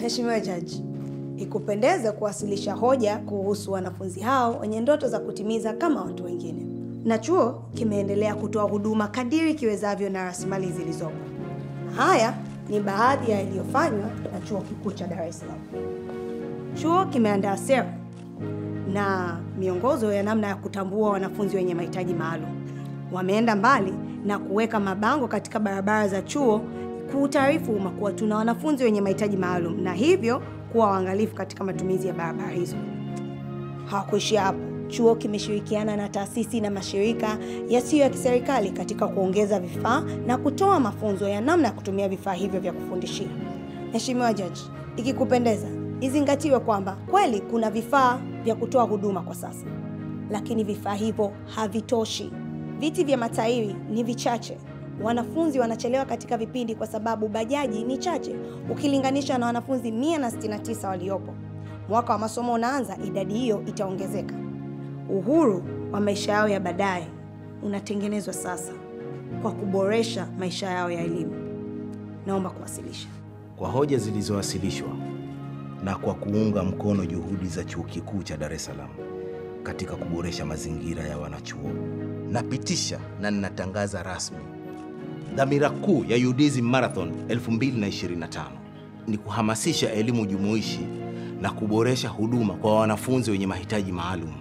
Mheshimiwa Jaji, ikupendeza kuwasilisha hoja kuhusu wanafunzi hao wenye ndoto za kutimiza kama watu wengine. Na chuo kimeendelea kutoa huduma kadiri kiwezavyo na rasilimali zilizopo. Haya ni baadhi ya yaliyofanywa na Chuo Kikuu cha Dar es Salaam. Chuo kimeandaa sera na miongozo ya namna ya kutambua wanafunzi wenye mahitaji maalum. Wameenda mbali na kuweka mabango katika barabara za chuo kuutaarifu umma kuwa tuna wanafunzi wenye mahitaji maalum, na hivyo kuwa waangalifu katika matumizi ya barabara hizo. Hawakuishia hapo. Chuo kimeshirikiana na taasisi na mashirika yasiyo ya kiserikali katika kuongeza vifaa na kutoa mafunzo ya namna ya kutumia vifaa hivyo vya kufundishia. Mheshimiwa Jaji, ikikupendeza, izingatiwe kwamba kweli kuna vifaa vya kutoa huduma kwa sasa, lakini vifaa hivyo havitoshi. Viti vya matairi ni vichache. Wanafunzi wanachelewa katika vipindi kwa sababu bajaji ni chache ukilinganisha na wanafunzi 169 waliopo. Mwaka wa masomo unaanza, idadi hiyo itaongezeka. Uhuru wa maisha yao ya baadaye unatengenezwa sasa kwa kuboresha maisha yao ya elimu. Naomba kuwasilisha. Kwa hoja zilizowasilishwa na kwa kuunga mkono juhudi za Chuo Kikuu cha Dar es Salaam katika kuboresha mazingira ya wanachuo, napitisha na ninatangaza rasmi dhamira kuu ya UDSM Marathon 2025 ni kuhamasisha elimu jumuishi na kuboresha huduma kwa wanafunzi wenye mahitaji maalum.